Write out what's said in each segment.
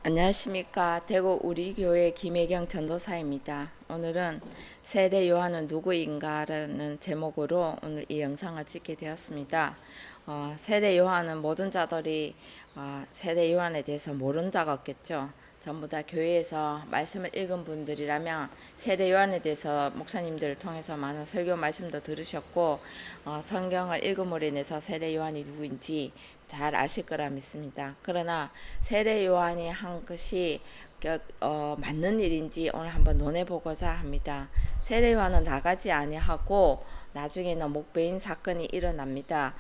안녕하십니까. 대구 우리교회 김혜경 전도사입니다. 오늘은 세례 요한은 누구인가라는 제목으로 오늘 이 영상을 찍게 되었습니다. 세례 요한은 모든 자들이 세례 요한에 대해서 모르는 자가 없겠죠. 전부 다 교회에서 말씀을 읽은 분들이라면 세례 요한에 대해서 목사님들을 통해서 많은 설교 말씀도 들으셨고 성경을 읽음으로 인해서 세례 요한이 누구인지 잘 아실 거라 믿습니다. 그러나 세례 요한이 한 것이 맞는 일인지 오늘 한번 논해보고자 합니다. 세례 요한은 나가지 아니하고 나중에는 목베인 사건이 일어납니다.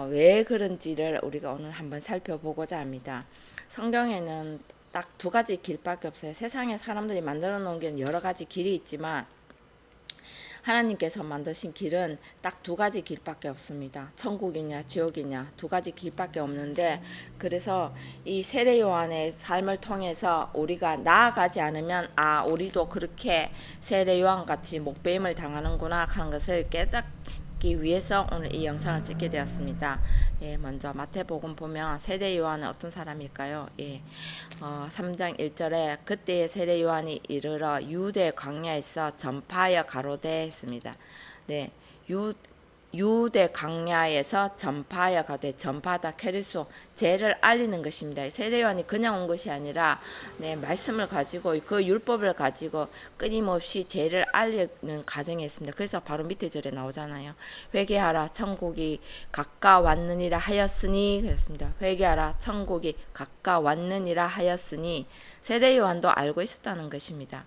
왜 그런지를 우리가 오늘 한번 살펴보고자 합니다. 성경에는 딱 두 가지 길밖에 없어요. 세상에 사람들이 만들어 놓은 게 여러 가지 길이 있지만 하나님께서 만드신 길은 딱 두 가지 길밖에 없습니다. 천국이냐 지옥이냐 두 가지 길밖에 없는데, 그래서 이 세례 요한의 삶을 통해서 우리가 나아가지 않으면 우리도 그렇게 세례 요한 같이 목배임을 당하는구나 하는 것을 깨닫기 위해서 오늘 이 영상을 찍게 되었습니다. 먼저 마태복음 보면 세례 요한은 어떤 사람일까요? 3장 1절에 그때의 세례 요한이 이르러 유대 광야에서 전파하여 가로되 했습니다. 유대 광야에서 전파하여 가되, 전파다 케르소, 죄를 알리는 것입니다. 세례 요한이 그냥 온 것이 아니라 말씀을 가지고 그 율법을 가지고 끊임없이 죄를 알리는 과정이 있습니다. 그래서 바로 밑에 절에 나오잖아요. 회개하라 천국이 가까웠느니라 하였으니, 그랬습니다. 회개하라 천국이 가까웠느니라 하였으니, 세례 요한도 알고 있었다는 것입니다.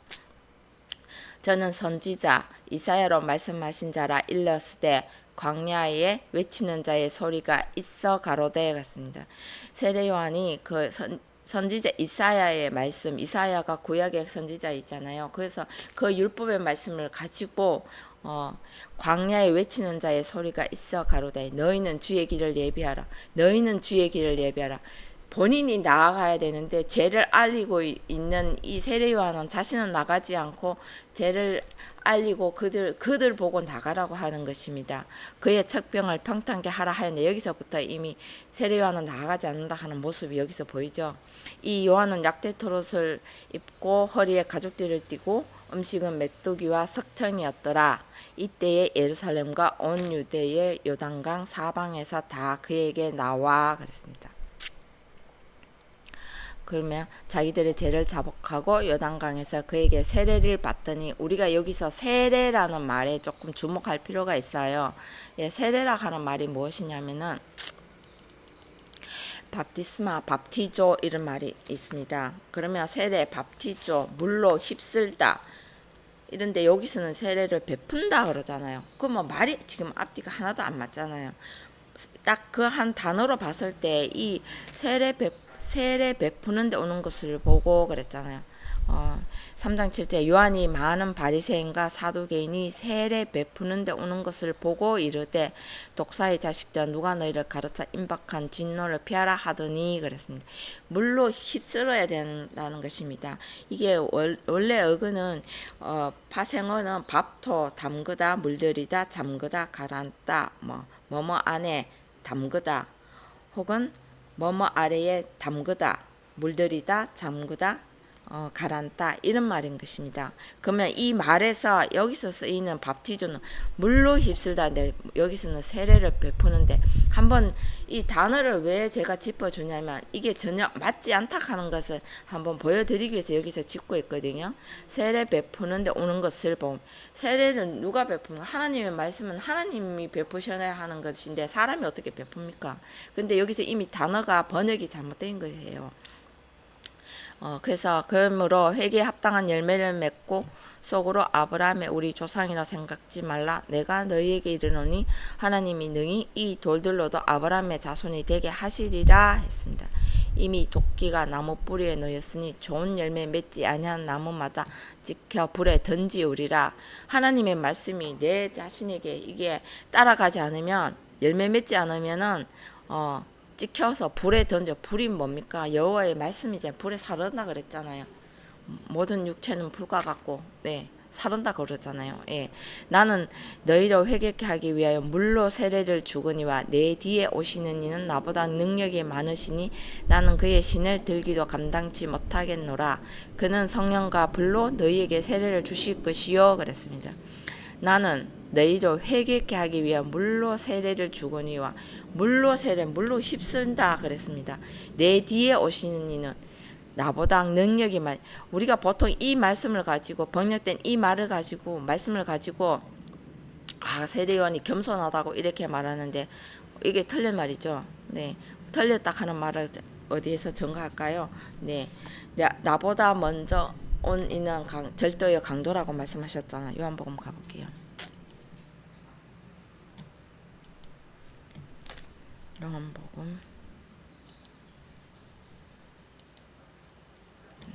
저는 선지자 이사야로 말씀하신 자라 일렀으되 광야에 외치는 자의 소리가 있어 가로되 같습니다. 세례 요한이 그 선지자 이사야의 말씀, 이사야가 구약의 선지자 있잖아요. 그래서 그 율법의 말씀을 가지고 광야에 외치는 자의 소리가 있어 가로되 너희는 주의 길을 예비하라. 너희는 주의 길을 예비하라. 본인이 나아가야 되는데 죄를 알리고 있는 이 세례 요한은 자신은 나가지 않고 죄를 알리고 그들 보고 나가라고 하는 것입니다. 그의 척병을 평탄케 하라 하였는데, 여기서부터 이미 세례 요한은 나아가지 않는다 하는 모습이 여기서 보이죠. 이 요한은 약대토롯을 입고 허리에 가죽띠를 띠고 음식은 메뚜기와 석청이었더라. 이때에 예루살렘과 온 유대의 요단강 사방에서 다 그에게 나와 그랬습니다. 그러면 자기들의 죄를 자복하고 요단강에서 그에게 세례를 받더니, 우리가 여기서 세례라는 말에 조금 주목할 필요가 있어요. 세례라 하는 말이 무엇이냐면은 밥티스마, 밥티조 이런 말이 있습니다. 그러면 세례, 밥티조, 물로 휩쓸다 이런데 여기서는 세례를 베푼다 그러잖아요. 그럼 말이 지금 앞뒤가 하나도 안 맞잖아요. 딱 그 한 단어로 봤을 때 이 세례 베푸는 데 오는 것을 보고 그랬잖아요. 3장 7절 요한이 많은 바리새인과 사두개인이 세례 베푸는 데 오는 것을 보고 이르되 독사의 자식들아 누가 너희를 가르쳐 임박한 진노를 피하라 하더니 그랬습니다. 물로 휩쓸어야 된다는 것입니다. 이게 원래 어근은 파생어는 밥토 담그다 물들이다 잠그다 가라앉다 뭐뭐 안에 담그다 혹은 뭐뭐 아래에 담그다, 물들이다, 잠그다, 가라앉다 이런 말인 것입니다. 그러면 이 말에서 여기서 쓰이는 밥티조는 물로 휩쓸다인데 여기서는 세례를 베푸는데, 한번 이 단어를 왜 제가 짚어주냐면 이게 전혀 맞지 않다 하는 것을 한번 보여드리기 위해서 여기서 짚고 있거든요. 세례 베푸는데 오는 것을 보면, 세례를 누가 베풉니까? 하나님의 말씀은 하나님이 베푸셔야 하는 것인데 사람이 어떻게 베풉니까? 근데 여기서 이미 단어가 번역이 잘못된 것이에요. 그래서 그러므로 회개에 합당한 열매를 맺고 속으로 아브라함의 우리 조상이라 생각지 말라. 내가 너희에게 이르노니 하나님이 능히 이 돌들로도 아브라함의 자손이 되게 하시리라 했습니다. 이미 도끼가 나무 뿌리에 놓였으니 좋은 열매 맺지 아니한 나무마다 찍혀 불에 던지우리라. 하나님의 말씀이 내 자신에게 이게 따라가지 않으면, 열매 맺지 않으면은 찍혀서 불에 던져. 불이 뭡니까? 여호와의 말씀이잖아요. 불에 사르다 그랬잖아요. 모든 육체는 불과 같고 사른다 그러잖아요. 예. 나는 너희를 회개케 하기 위하여 물로 세례를 주거니와 내 뒤에 오시는 이는 나보다 능력이 많으시니 나는 그의 신을 들기도 감당치 못하겠노라. 그는 성령과 불로 너희에게 세례를 주실 것이요 그랬습니다. 나는 너희를 회개케 하기 위하여 물로 세례를 주거니와 물로 휩쓴다 그랬습니다. 내 뒤에 오시는 이는 나보다 능력이 많. 우리가 보통 이 말씀을 가지고 번역된 이 말을 가지고 말씀을 가지고 세례요한이 겸손하다고 이렇게 말하는데 이게 틀린 말이죠. 네, 틀렸다 하는 말을 어디에서 증거할까요? 네, 나보다 먼저 온 이는 절도의 강도라고 말씀하셨잖아요. 요한복음 가볼게요. 요한복음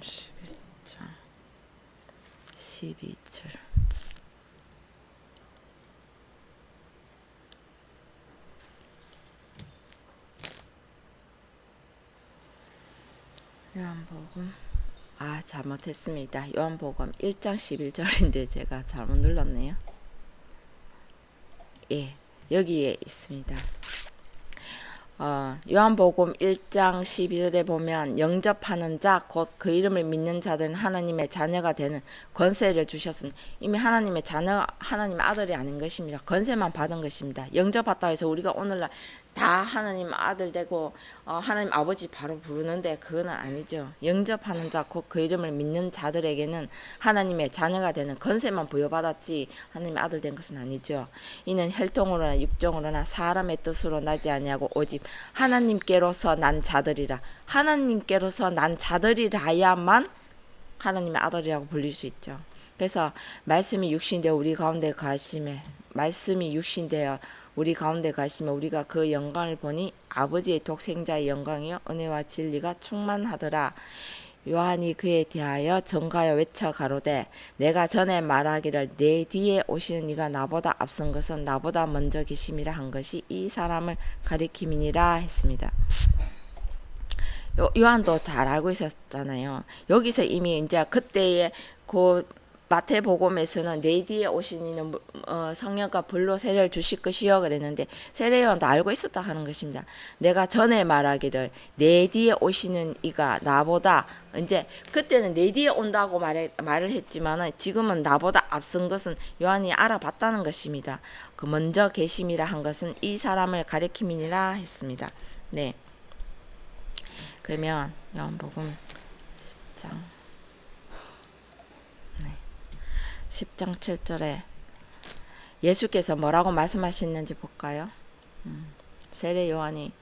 11장 12절. 요한복음 잘못했습니다. 요한복음 1장 11절인데 제가 잘못 눌렀네요. 예, 여기에 있습니다. 요한복음 1장 12절에 보면 영접하는 자 곧 그 이름을 믿는 자들은 하나님의 자녀가 되는 권세를 주셨으니 이미 하나님의 자녀, 하나님의 아들이 아닌 것입니다. 권세만 받은 것입니다. 영접받다 해서 우리가 오늘날 다 하나님 아들 되고 하나님 아버지 바로 부르는데 그건 아니죠. 영접하는 자 곧 그 이름을 믿는 자들에게는 하나님의 자녀가 되는 권세만 부여받았지 하나님의 아들 된 것은 아니죠. 이는 혈통으로나 육정으로나 사람의 뜻으로 나지 아니하고 오직 하나님께로서 난 자들이라. 하나님께로서 난 자들이라야만 하나님의 아들이라고 불릴 수 있죠. 그래서 말씀이 육신되어 우리 가운데 가심에 말씀이 육신되어 우리 가운데 가시면 우리가 그 영광을 보니 아버지의 독생자의 영광이요 은혜와 진리가 충만하더라. 요한이 그에 대하여 전가여 외쳐 가로되 내가 전에 말하기를 내 뒤에 오시는 이가 나보다 앞선 것은 나보다 먼저 계심이라 한 것이 이 사람을 가리킴이니라 했습니다. 요한도 잘 알고 있었잖아요. 여기서 이미 이제 그때의 그 마태복음에서는 내 뒤에 오신 이는 성령과 불로 세례를 주실 것이요 그랬는데 세례요한도 알고 있었다 하는 것입니다. 내가 전에 말하기를 내 뒤에 오시는 이가 나보다 이제 그때는 내 뒤에 온다고 말을 했지만은 지금은 나보다 앞선 것은 요한이 알아봤다는 것입니다. 그 먼저 계심이라 한 것은 이 사람을 가리킴이니라 했습니다. 네. 그러면 요한복음 10장 10장 7절에 예수께서 뭐라고 말씀하시는지 볼까요? 세례 요한이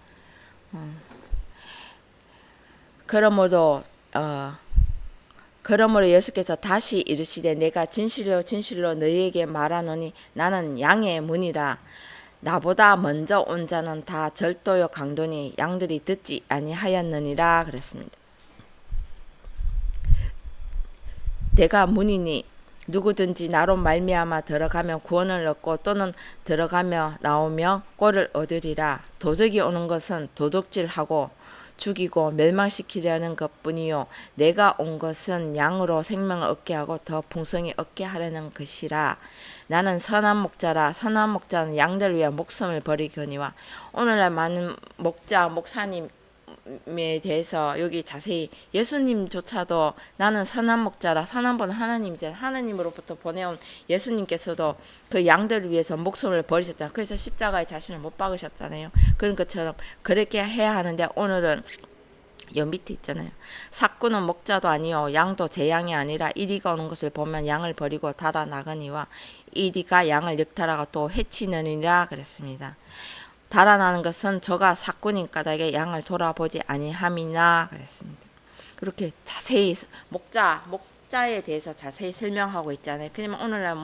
그러므로 예수께서 다시 이르시되 내가 진실로 진실로 너희에게 말하노니 나는 양의 문이라. 나보다 먼저 온 자는 다 절도요 강도니 양들이 듣지 아니하였느니라 그랬습니다. 내가 문이니 누구든지 나로 말미암아 들어가며 구원을 얻고 또는 들어가며 나오며 꼴을 얻으리라. 도적이 오는 것은 도둑질하고 죽이고 멸망시키려는 것뿐이요 내가 온 것은 양으로 생명을 얻게 하고 더 풍성히 얻게 하려는 것이라. 나는 선한 목자라. 선한 목자는 양들 위해 목숨을 버리거니와. 오늘날 많은 목사님에 대해서 여기 자세히 예수님조차도 나는 선한 목자라. 선한 분은 하나님이잖아요. 하나님으로부터 보내온 예수님께서도 그 양들을 위해서 목숨을 버리셨잖아요. 그래서 십자가에 자신을 못 박으셨잖아요. 그런 것처럼 그렇게 해야 하는데 오늘은 여 밑에 있잖아요. 삭구는 목자도 아니요 양도 제 양이 아니라 이리가 오는 것을 보면 양을 버리고 달아 나가니와 이리가 양을 역탈하고 또 해치느니라 그랬습니다. 달아나는 것은 저가 삭구님 까닭에 양을 돌아보지 아니함이나 그랬습니다. 그렇게 자세히 목자에 대해서 자세히 설명하고 있잖아요. 그러면 오늘날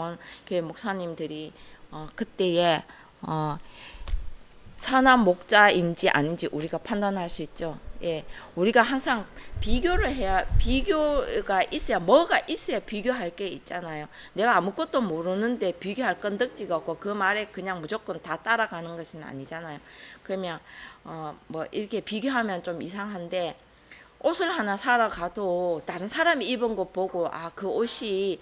교회 목사님들이 그때에 선한 목자인지 아닌지 우리가 판단할 수 있죠. 예, 우리가 항상 비교가 있어야 뭐가 있어야 비교할 게 있잖아요. 내가 아무것도 모르는데 비교할 건덕지가 없고 그 말에 그냥 무조건 다 따라가는 것은 아니잖아요. 그러면 뭐 이렇게 비교하면 좀 이상한데 옷을 하나 사러 가도 다른 사람이 입은 거 보고 그 옷이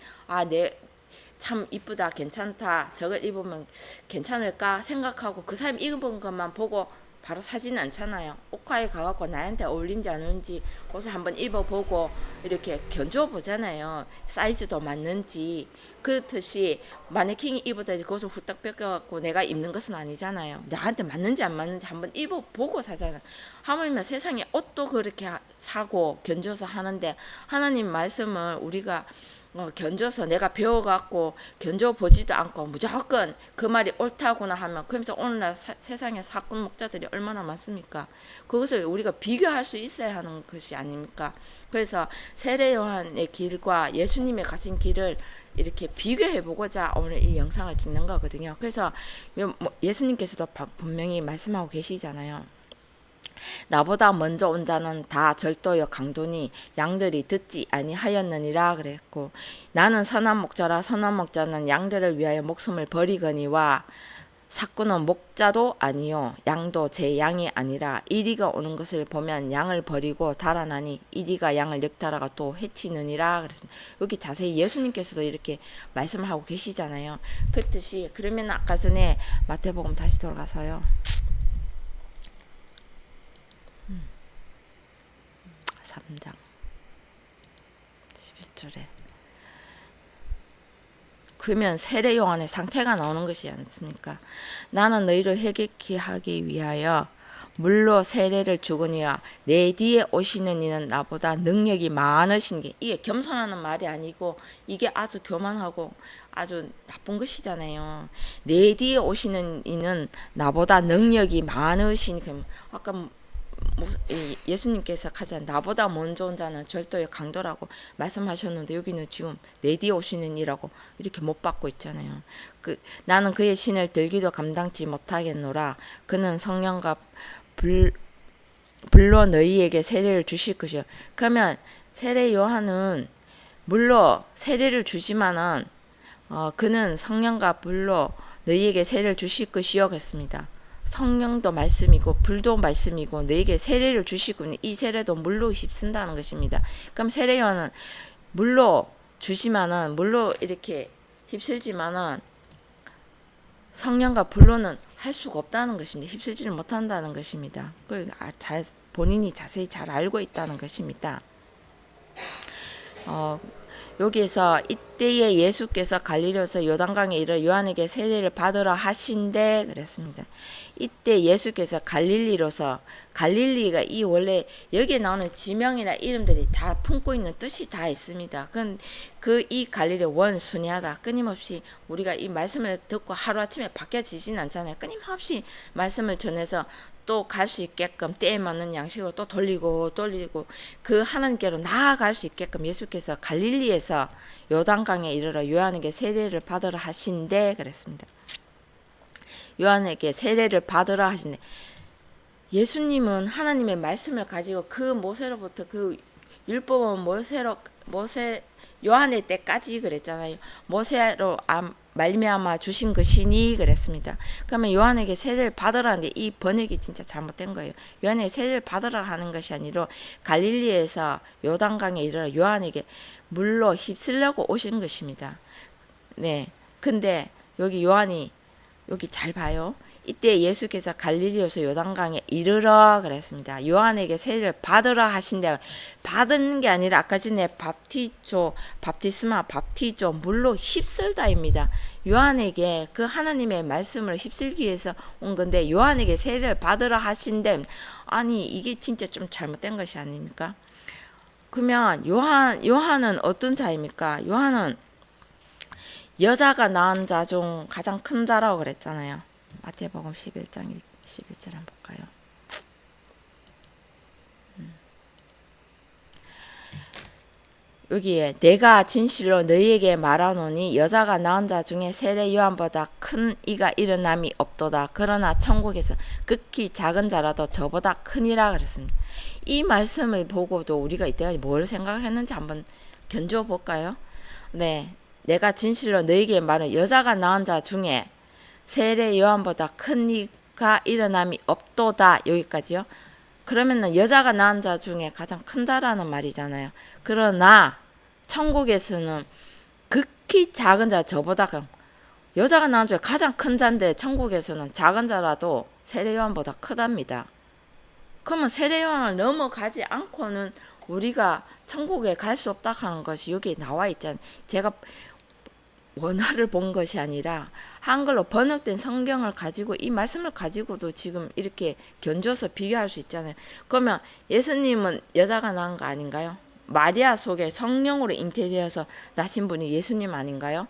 참 이쁘다, 괜찮다, 저걸 입으면 괜찮을까 생각하고 그 사람 입은 것만 보고 바로 사지는 않잖아요. 옷가에 가갖고 나한테 어울린지 안 어울린지 옷을 한번 입어보고 이렇게 견줘보잖아요. 사이즈도 맞는지. 그렇듯이 마네킹이 입어도 그것을 후딱 뺏겨갖고 내가 입는 것은 아니잖아요. 나한테 맞는지 안 맞는지 한번 입어보고 사잖아요. 하물며 세상에 옷도 그렇게 사고 견줘서 하는데 하나님 말씀을 우리가 견줘서 내가 배워갖고 견줘보지도 않고 무조건 그 말이 옳다구나 하면 그러면서 오늘날 세상에 사건 목자들이 얼마나 많습니까? 그것을 우리가 비교할 수 있어야 하는 것이 아닙니까? 그래서 세례 요한의 길과 예수님의 가신 길을 이렇게 비교해보고자 오늘 이 영상을 찍는 거거든요. 그래서 예수님께서도 분명히 말씀하고 계시잖아요. 나보다 먼저 온 자는 다 절도요 강도니 양들이 듣지 아니하였느니라 그랬고, 나는 선한 목자라 선한 목자는 양들을 위하여 목숨을 버리거니와 삭구는 목자도 아니요 양도 제 양이 아니라 이리가 오는 것을 보면 양을 버리고 달아나니 이리가 양을 역달아가 또 해치느니라 그랬습니다. 여기 자세히 예수님께서도 이렇게 말씀을 하고 계시잖아요. 그 뜻이 그러면 아까 전에 마태복음 다시 돌아가서요. 3장 11절에 그러면 세례 요한의 상태가 나오는 것이 않습니까? 나는 너희를 회개케 하기 위하여 물로 세례를 주거니와 내 뒤에 오시는 이는 나보다 능력이 많으신 게, 이게 겸손하는 말이 아니고 이게 아주 교만하고 아주 나쁜 것이잖아요. 내 뒤에 오시는 이는 나보다 능력이 많으신, 아까 예수님께서 가장 나보다 먼저 온 자는 절도의 강도라고 말씀하셨는데 여기는 지금 내 뒤에 오시는 이라고 이렇게 못 받고 있잖아요. 나는 그의 신을 들기도 감당치 못하겠노라. 그는 성령과 불로 너희에게 세례를 주실 것이요. 그러면 세례 요한은 물로 세례를 주지만은 그는 성령과 불로 너희에게 세례를 주실 것이요 그랬습니다. 성령도 말씀이고 불도 말씀이고 너에게 세례를 주시고 이 세례도 물로 휩쓴다는 것입니다. 그럼 세례 요한은 물로 주지만은 물로 이렇게 휩쓸지만은 성령과 불로는 할 수가 없다는 것입니다. 휩쓸지를 못한다는 것입니다. 본인이 자세히 잘 알고 있다는 것입니다. 여기에서 이때에 예수께서 갈릴리에서 요단강에 이르러 요한에게 세례를 받으러 하신대 그랬습니다. 이때 예수께서 갈릴리로서, 갈릴리가 이 원래 여기에 나오는 지명이나 이름들이 다 품고 있는 뜻이 다 있습니다. 이 갈릴리 원순회하다, 끊임없이 우리가 이 말씀을 듣고 하루아침에 바뀌어지진 않잖아요. 끊임없이 말씀을 전해서 또 갈 수 있게끔 때에 맞는 양식으로 또 돌리고 그 하나님께로 나아갈 수 있게끔 예수께서 갈릴리에서 요단강에 이르러 요한에게 세례를 받으러 하신대 그랬습니다. 요한에게 세례를 받으러 하신대. 예수님은 하나님의 말씀을 가지고 그 모세로부터 그 율법은 모세 요한의 때까지 그랬잖아요. 모세로 말미암아 주신 것이니 그랬습니다. 그러면 요한에게 세례를 받으라는데 이 번역이 진짜 잘못된 거예요. 요한에게 세례를 받으라 하는 것이 아니라 갈릴리에서 요단강에 이르러 요한에게 물로 휩쓸려고 오신 것입니다. 네. 근데 여기 요한이 여기 잘 봐요. 이때 예수께서 갈릴리에서 요단강에 이르러 그랬습니다. 요한에게 세례를 받으라 하신대. 받은 게 아니라 아까 전에 밥티조 물로 휩쓸다입니다. 요한에게 그 하나님의 말씀을 휩쓸기 위해서 온 건데 요한에게 세례를 받으라 하신대. 아니 이게 진짜 좀 잘못된 것이 아닙니까? 그러면 요한은 어떤 자입니까? 요한은 여자가 낳은 자 중 가장 큰 자라고 그랬잖아요. 마태복음 11장 11절 한번 볼까요? 여기에 내가 진실로 너희에게 말하노니 여자가 낳은 자 중에 세례 요한보다 큰 이가 일어남이 없도다. 그러나 천국에서 극히 작은 자라도 저보다 크니라 그랬습니다. 이 말씀을 보고도 우리가 이때까지 뭘 생각했는지 한번 견주어 볼까요? 네, 내가 진실로 너희에게 말하노니 여자가 낳은 자 중에 세례 요한보다 큰 이가 일어남이 없도다. 여기까지요. 그러면은 여자가 낳은 자 중에 가장 큰 자라는 말이잖아요. 그러나 천국에서는 극히 특히 작은 자 저보다 여자가 낳은 중에 가장 큰 자인데 천국에서는 작은 자라도 세례 요한보다 크답니다. 그러면 세례 요한을 넘어가지 않고는 우리가 천국에 갈 수 없다 하는 것이 여기 나와 있잖아요. 제가 원어를 본 것이 아니라 한글로 번역된 성경을 가지고 이 말씀을 가지고도 지금 이렇게 견줘서 비교할 수 있잖아요. 그러면 예수님은 여자가 낳은 거 아닌가요? 마리아 속에 성령으로 잉태되어서 나신 분이 예수님 아닌가요?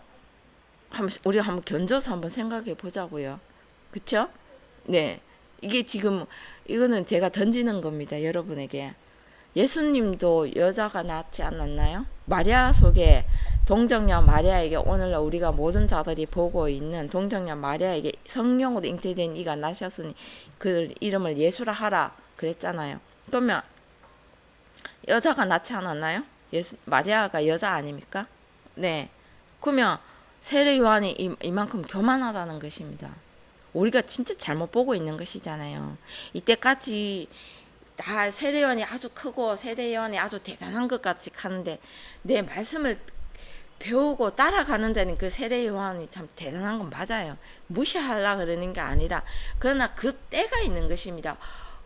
우리가 한번 견줘서 한번 생각해 보자고요. 그렇죠? 네, 이게 지금 이거는 제가 던지는 겁니다. 여러분에게. 예수님도 여자가 낳지 않았나요? 마리아 속에 동정녀 마리아에게 오늘날 우리가 모든 자들이 보고 있는 동정녀 마리아에게 성령으로 잉태된 이가 나셨으니 그 이름을 예수라 하라 그랬잖아요. 그러면 여자가 낳지 않았나요? 마리아가 여자 아닙니까? 네. 그러면 세례 요한이 이만큼 교만하다는 것입니다. 우리가 진짜 잘못 보고 있는 것이잖아요. 이때까지 다 세례 요한이 아주 크고 세례 요한이 아주 대단한 것 같이 하는데 내 말씀을 배우고 따라가는 자는 그 세례 요한이 참 대단한 건 맞아요. 무시하려고 그러는 게 아니라 그러나 그 때가 있는 것입니다.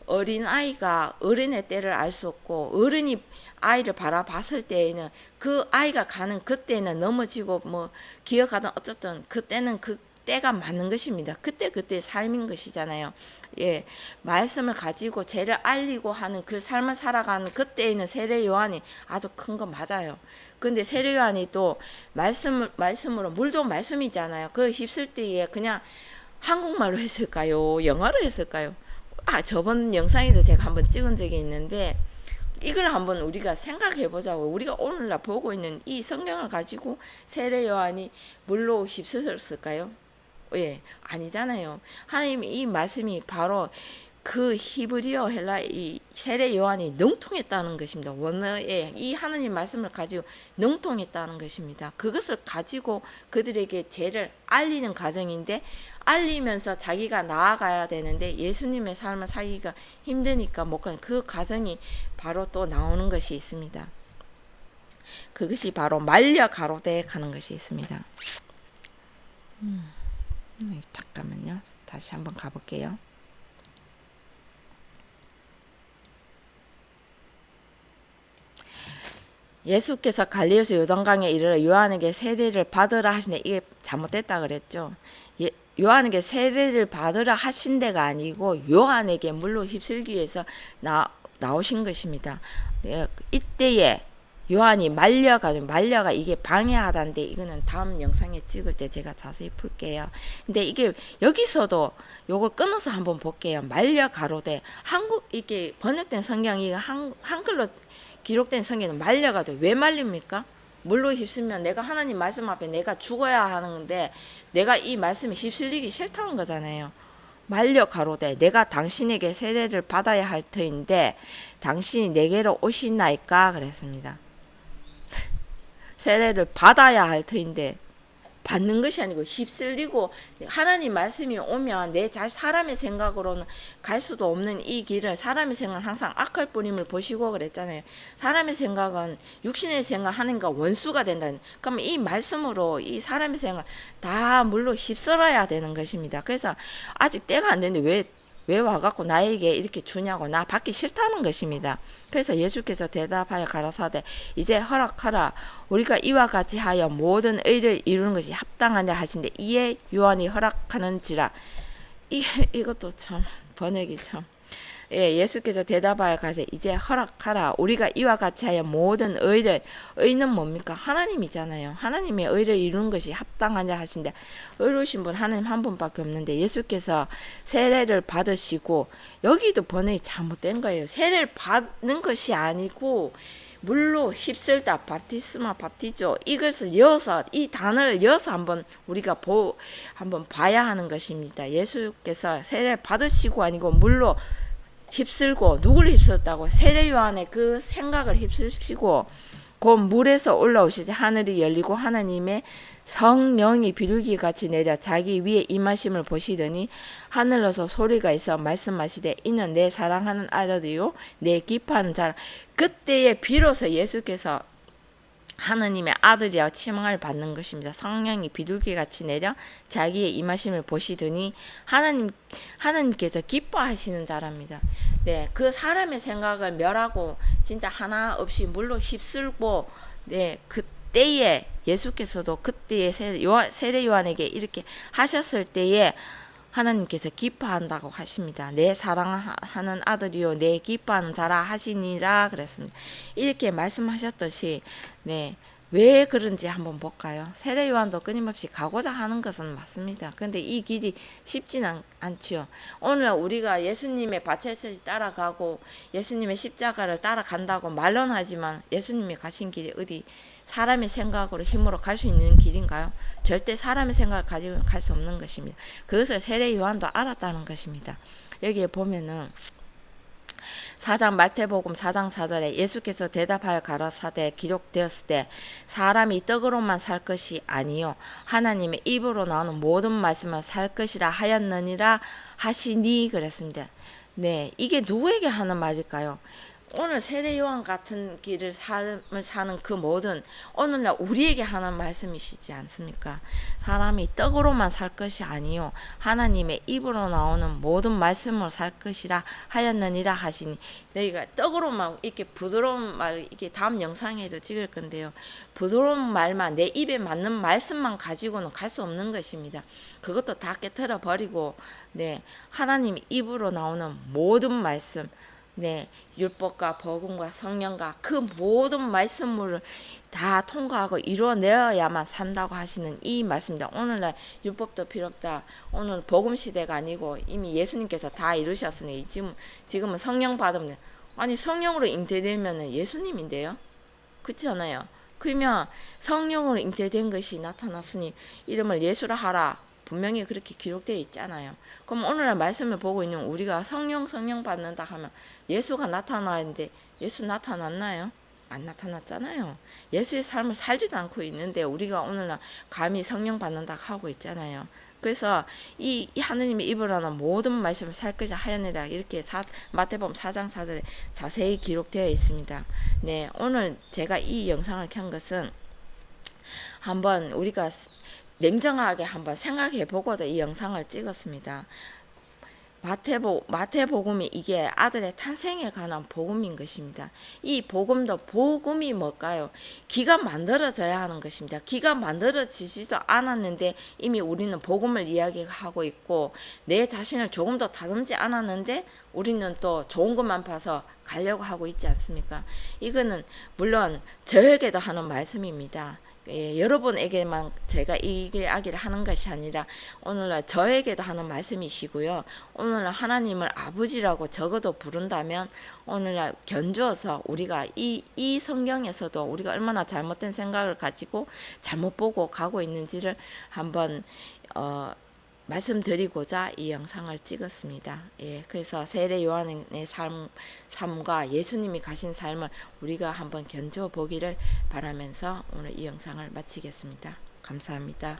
어린 아이가 어른의 때를 알 수 없고 어른이 아이를 바라봤을 때에는 그 아이가 가는 그때는 넘어지고 뭐 기어가든 어쨌든 그때는 그 때가 맞는 것입니다. 그때 삶인 것이잖아요. 예, 말씀을 가지고 죄를 알리고 하는 그 삶을 살아가는 그때에는 세례 요한이 아주 큰 거 맞아요. 근데 세례 요한이 또 말씀으로 물도 말씀이잖아요. 그 휩쓸 때에 그냥 한국말로 했을까요? 영어로 했을까요? 저번 영상에도 제가 한번 찍은 적이 있는데 이걸 한번 우리가 생각해 보자고. 우리가 오늘날 보고 있는 이 성경을 가지고 세례 요한이 물로 휩쓸었을까요? 예, 아니잖아요. 하나님이 이 말씀이 바로 그 히브리어 헬라 이 세례 요한이 능통했다는 것입니다. 원어에 이 하나님 말씀을 가지고 능통했다는 것입니다. 그것을 가지고 그들에게 죄를 알리는 과정인데 알리면서 자기가 나아가야 되는데 예수님의 삶을 살기가 힘드니까 못 가는 그 과정이 바로 또 나오는 것이 있습니다. 그것이 바로 말려 가로되 가는 것이 있습니다. 잠깐만요. 다시 한번 가볼게요. 예수께서 갈릴리에서 요단강에 이르러 요한에게 세례를 받으라 하시는데 이게 잘못됐다 그랬죠. 요한에게 세례를 받으라 하신 데가 아니고 요한에게 물로 휩쓸기 위해서 나오신 것입니다. 이때에 요한이 말려가 이게 방해하다는데 이거는 다음 영상에 찍을 때 제가 자세히 풀게요. 근데 이게 여기서도 요걸 끊어서 한번 볼게요. 말려 가로되 이게 번역된 성경이 한글로 기록된 성경은 말려가도 왜 말립니까? 물로 휩쓸면 내가 하나님 말씀 앞에 내가 죽어야 하는데 내가 이 말씀에 휩쓸리기 싫다는 거잖아요. 말려 가로되 내가 당신에게 세례를 받아야 할 터인데 당신이 내게로 오시나이까 그랬습니다. 세례를 받아야 할 터인데 받는 것이 아니고 휩쓸리고 하나님 말씀이 오면 내 사람의 생각으로는 갈 수도 없는 이 길을 사람의 생각은 항상 악할 뿐임을 보시고 그랬잖아요. 사람의 생각은 육신의 생각 하는가 원수가 된다는. 그럼 이 말씀으로 이 사람의 생각 다 물로 휩쓸어야 되는 것입니다. 그래서 아직 때가 안 됐는데 왜 와갖고 나에게 이렇게 주냐고 나 받기 싫다는 것입니다. 그래서 예수께서 대답하여 가라사대 이제 허락하라 우리가 이와 같이 하여 모든 의를 이루는 것이 합당하냐 하신데 이에 요한이 허락하는지라. 이것도 참 번역이 참. 예수께서 대답하여 가세 이제 허락하라 우리가 이와 같이 하여 모든 의는 뭡니까? 하나님이잖아요. 하나님의 의를 이루는 것이 합당하냐 하신데 의로우신 분 하나님 한 분밖에 없는데 예수께서 세례를 받으시고 여기도 번역이 잘못된 거예요. 세례를 받는 것이 아니고 물로 휩쓸다 바티스마 바티죠. 이것을 이어서 이 단어를 이어서 한번 우리가 한번 봐야 하는 것입니다. 예수께서 세례를 받으시고 아니고 물로 휩쓸고 누구를 휩쓸었다고? 세례 요한의 그 생각을 휩쓸시고 곧 물에서 올라오시자 하늘이 열리고 하나님의 성령이 비둘기같이 내려 자기 위에 임하심을 보시더니 하늘로서 소리가 있어 말씀하시되 이는 내 사랑하는 아들이요 내 기뻐하는 자라. 그때에 비로소 예수께서 하느님의 아들이여 칭함을 받는 것입니다. 성령이 비둘기같이 내려 자기의 임하심을 보시더니 하나님께서 기뻐하시는 자랍니다. 네, 그 사람의 생각을 멸하고 진짜 하나 없이 물로 휩쓸고 네, 그때에 예수께서도 그때에 세례 요한에게 이렇게 하셨을 때에 하나님께서 기뻐한다고 하십니다. 내 사랑하는 아들이요 내 기뻐하는 자라 하시니라 그랬습니다. 이렇게 말씀하셨듯이 네, 왜 그런지 한번 볼까요? 세례 요한도 끊임없이 가고자 하는 것은 맞습니다. 근데 이 길이 쉽지는 않죠. 오늘 우리가 예수님의 밭에서 따라가고 예수님의 십자가를 따라간다고 말론 하지만 예수님이 가신 길이 어디 사람의 생각으로 힘으로 갈 수 있는 길인가요? 절대 사람의 생각을 가지고 갈 수 없는 것입니다. 그것을 세례 요한도 알았다는 것입니다. 여기에 보면은 4장 마태복음 4장 4절에 예수께서 대답하여 가라사대 기록되었을 때 사람이 떡으로만 살 것이 아니요 하나님의 입으로 나오는 모든 말씀을 살 것이라 하였느니라 하시니 그랬습니다. 네, 이게 누구에게 하는 말일까요? 오늘 세례 요한 같은 길을 삶을 사는 그 모든 오늘날 우리에게 하는 말씀이시지 않습니까? 사람이 떡으로만 살 것이 아니요 하나님의 입으로 나오는 모든 말씀으로 살 것이라 하였느니라 하시니 너희가 떡으로만 이렇게 부드러운 말 이게 다음 영상에도 찍을 건데요. 부드러운 말만 내 입에 맞는 말씀만 가지고는 갈 수 없는 것입니다. 그것도 다 깨트려 버리고 네 하나님 입으로 나오는 모든 말씀 네, 율법과 복음과 성령과 그 모든 말씀을 다 통과하고 이루어내어야만 산다고 하시는 이 말씀입니다. 오늘날 율법도 필요 없다. 오늘 복음 시대가 아니고 이미 예수님께서 다 이루셨으니 지금은 성령 받으면 아니 성령으로 잉태되면 예수님인데요. 그렇지 않아요? 그러면 성령으로 잉태된 것이 나타났으니 이름을 예수라 하라. 분명히 그렇게 기록되어 있잖아요. 그럼 오늘날 말씀을 보고 있는 우리가 성령 받는다 하면 예수가 나타나는데 예수 나타났나요? 안 나타났잖아요. 예수의 삶을 살지도 않고 있는데 우리가 오늘날 감히 성령 받는다 하고 있잖아요. 그래서 이 하느님의 입으로 하는 모든 말씀을 살 것이 하였느니라 이렇게 마태복음 4장 4절에 자세히 기록되어 있습니다. 네, 오늘 제가 이 영상을 켠 것은 한번 우리가 냉정하게 한번 생각해 보고자 이 영상을 찍었습니다. 마태복음이 이게 아들의 탄생에 관한 복음인 것입니다. 이 복음도 복음이 뭘까요? 기가 만들어져야 하는 것입니다. 기가 만들어지지도 않았는데 이미 우리는 복음을 이야기하고 있고 내 자신을 조금도 다듬지 않았는데 우리는 또 좋은 것만 봐서 가려고 하고 있지 않습니까? 이거는 물론 저에게도 하는 말씀입니다. 예, 여러분에게만 제가 이 이야기를 하는 것이 아니라 오늘날 저에게도 하는 말씀이시고요. 오늘날 하나님을 아버지라고 적어도 부른다면 오늘날 견주어서 우리가 이 성경에서도 우리가 얼마나 잘못된 생각을 가지고 잘못 보고 가고 있는지를 한번 말씀드리고자 이 영상을 찍었습니다. 예, 그래서 세례 요한의 삶과 예수님이 가신 삶을 우리가 한번 견주어 보기를 바라면서 오늘 이 영상을 마치겠습니다. 감사합니다.